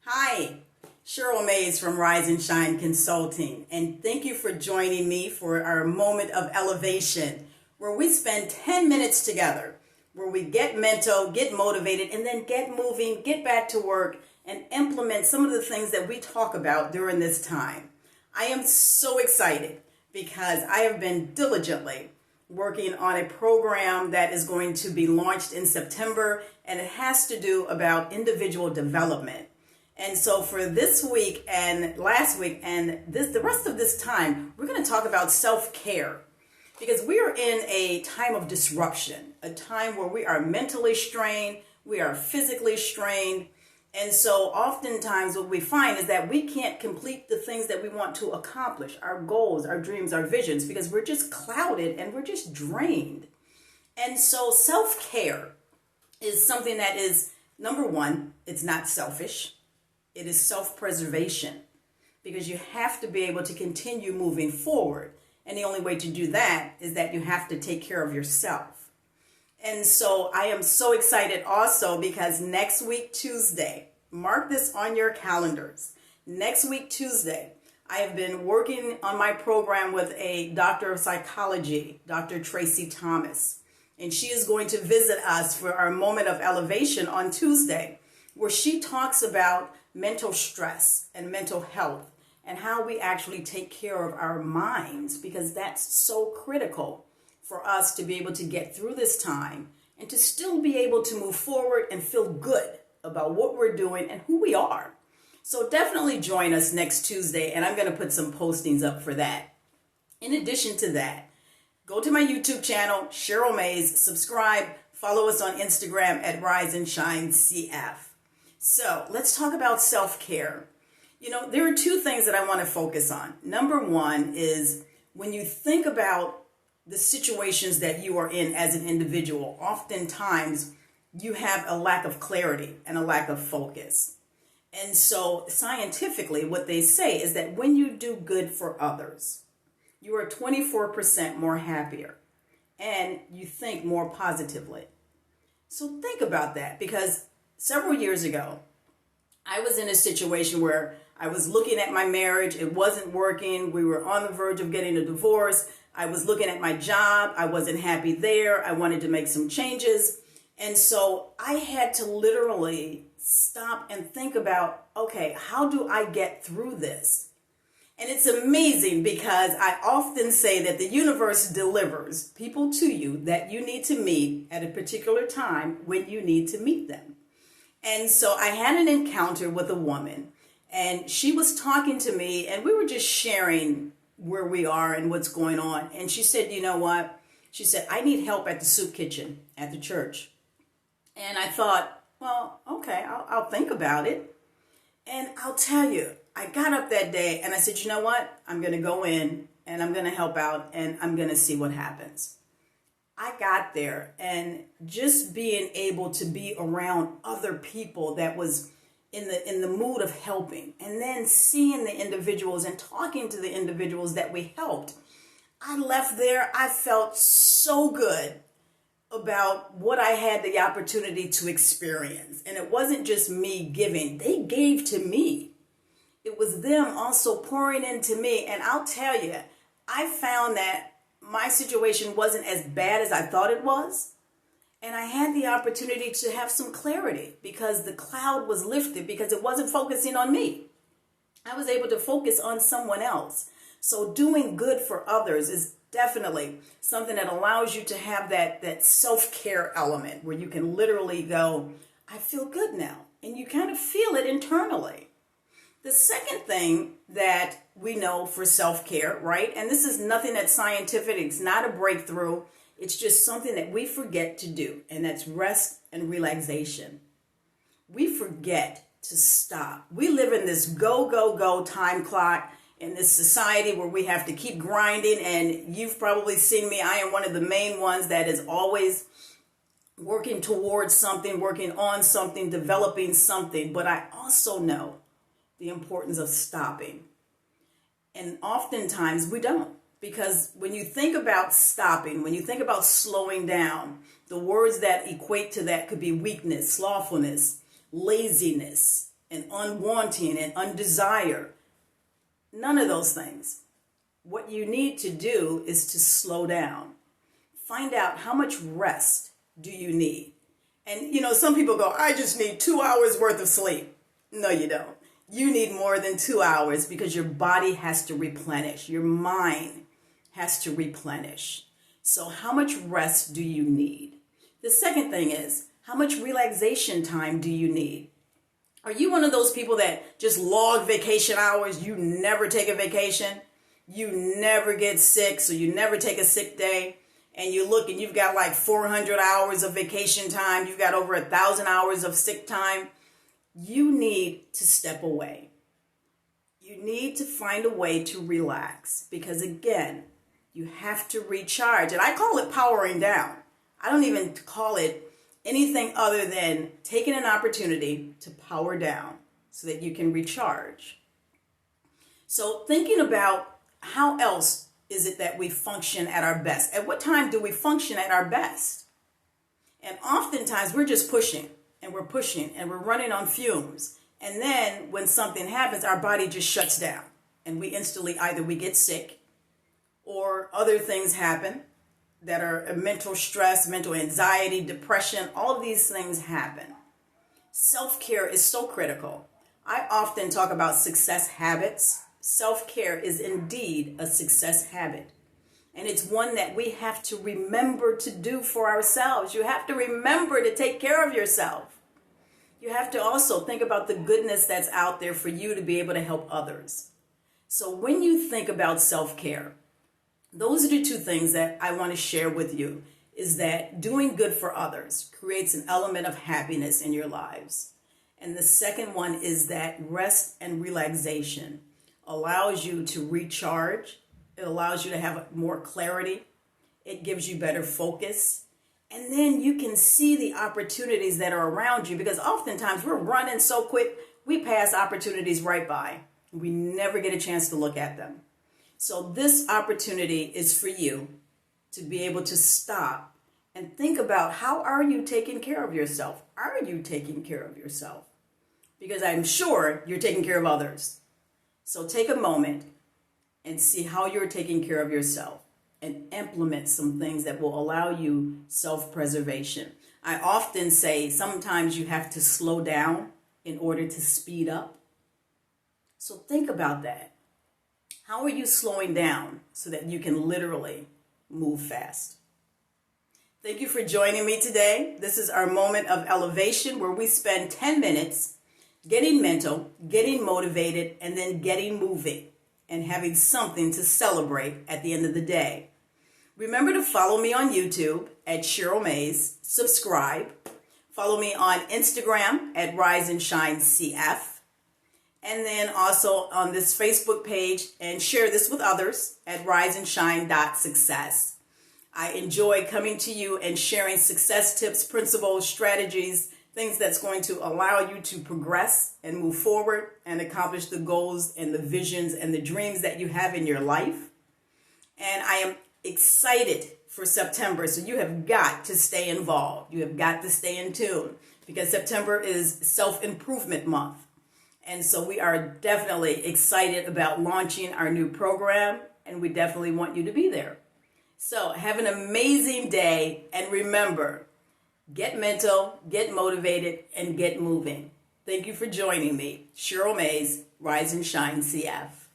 Hi, Cheryl Mays from Rise and Shine Consulting, and thank you for joining me for our moment of elevation, where we spend 10 minutes together, where we get mental, get motivated, and then get moving, get back to work, and implement some of the things that we talk about during this time. I am so excited because I have been diligently working on a program that is going to be launched in September, and it has to do about individual development. And so for this week and last week and the rest of this time, we're going to talk about self-care, because we are in a time of disruption, a time where we are mentally strained, we are physically strained. And so oftentimes what we find is that we can't complete the things that we want to accomplish, our goals, our dreams, our visions, because we're just clouded and we're just drained. And so self-care is something that is, number one, it's not selfish. It is self-preservation, because you have to be able to continue moving forward. And the only way to do that is that you have to take care of yourself. And so I am so excited also because next week, Tuesday, mark this on your calendars. Next week, Tuesday, I have been working on my program with a doctor of psychology, Dr. Tracy Thomas. And she is going to visit us for our moment of elevation on Tuesday, where she talks about mental stress and mental health and how we actually take care of our minds, because that's so critical for us to be able to get through this time and to still be able to move forward and feel good about what we're doing and who we are. So definitely join us next Tuesday, and I'm going to put some postings up for that. In addition to that, go to my YouTube channel, Cheryl Mays, subscribe, follow us on Instagram at Rise and Shine CF. So let's talk about self-care. You know, there are two things that I want to focus on. Number one is when you think about the situations that you are in as an individual, oftentimes you have a lack of clarity and a lack of focus. And so scientifically, what they say is that when you do good for others, you are 24% more happier and you think more positively. So think about that, because several years ago, I was in a situation where I was looking at my marriage. It wasn't working. We were on the verge of getting a divorce. I was looking at my job. I wasn't happy there. I wanted to make some changes. And so I had to literally stop and think about, okay, how do I get through this? And it's amazing because I often say that the universe delivers people to you that you need to meet at a particular time when you need to meet them. And so I had an encounter with a woman, and she was talking to me, and we were just sharing where we are and what's going on. And she said, you know what? She said, I need help at the soup kitchen at the church. And I thought, well, okay, I'll think about it. And I'll tell you, I got up that day and I said, you know what? I'm going to go in and I'm going to help out and I'm going to see what happens. I got there, and just being able to be around other people that was in the mood of helping, and then seeing the individuals and talking to the individuals that we helped, I left there. I felt so good about what I had the opportunity to experience. And it wasn't just me giving. They gave to me. It was them also pouring into me. And I'll tell you, I found that my situation wasn't as bad as I thought it was. And I had the opportunity to have some clarity because the cloud was lifted, because it wasn't focusing on me. I was able to focus on someone else. So doing good for others is definitely something that allows you to have that self-care element where you can literally go, I feel good now. And you kind of feel it internally. The second thing that we know for self-care, right? And this is nothing that's scientific. It's not a breakthrough. It's just something that we forget to do. And that's rest and relaxation. We forget to stop. We live in this go, go, go time clock in this society where we have to keep grinding. And you've probably seen me. I am one of the main ones that is always working towards something, working on something, developing something. But I also know the importance of stopping. And oftentimes we don't, because when you think about stopping, when you think about slowing down, the words that equate to that could be weakness, slothfulness, laziness, and unwanting and undesire. None of those things. What you need to do is to slow down. Find out how much rest do you need. And some people go, I just need 2 hours worth of sleep. No, you don't. You need more than 2 hours because your body has to replenish. Your mind has to replenish. So how much rest do you need? The second thing is, how much relaxation time do you need? Are you one of those people that just log vacation hours? You never take a vacation. You never get sick, so you never take a sick day. And you look and you've got like 400 hours of vacation time. You've got over 1,000 hours of sick time. You need to step away. You need to find a way to relax because, again, you have to recharge. And I call it powering down. I don't even call it anything other than taking an opportunity to power down so that you can recharge. So thinking about how else is it that we function at our best? At what time do we function at our best? And oftentimes we're just pushing and we're running on fumes. And then when something happens, our body just shuts down and we instantly either we get sick or other things happen that are mental stress, mental anxiety, depression. All of these things happen. Self-care is so critical. I often talk about success habits. Self-care is indeed a success habit. And it's one that we have to remember to do for ourselves. You have to remember to take care of yourself. You have to also think about the goodness that's out there for you to be able to help others. So when you think about self-care, those are the two things that I want to share with you, is that doing good for others creates an element of happiness in your lives. And the second one is that rest and relaxation allows you to recharge. It allows you to have more clarity. It gives you better focus. And then you can see the opportunities that are around you, because oftentimes we're running so quick, we pass opportunities right by. We never get a chance to look at them. So this opportunity is for you to be able to stop and think about, how are you taking care of yourself? Are you taking care of yourself? Because I'm sure you're taking care of others. So take a moment and see how you're taking care of yourself and implement some things that will allow you self-preservation. I often say sometimes you have to slow down in order to speed up. So think about that. How are you slowing down so that you can literally move fast? Thank you for joining me today. This is our moment of elevation where we spend 10 minutes getting mental, getting motivated, and then getting moving and having something to celebrate at the end of the day. Remember to follow me on YouTube at Cheryl Mays. Subscribe. Follow me on Instagram at Rise and Shine CF. And then also on this Facebook page, and share this with others at riseandshine.success. I enjoy coming to you and sharing success tips, principles, strategies, things that's going to allow you to progress and move forward and accomplish the goals and the visions and the dreams that you have in your life. And I am excited for September, so you have got to stay involved. You have got to stay in tune, because September is self-improvement month. And so we are definitely excited about launching our new program, and we definitely want you to be there. So have an amazing day, and remember, get mental, get motivated, and get moving. Thank you for joining me. Cheryl Mays, Rise and Shine CF.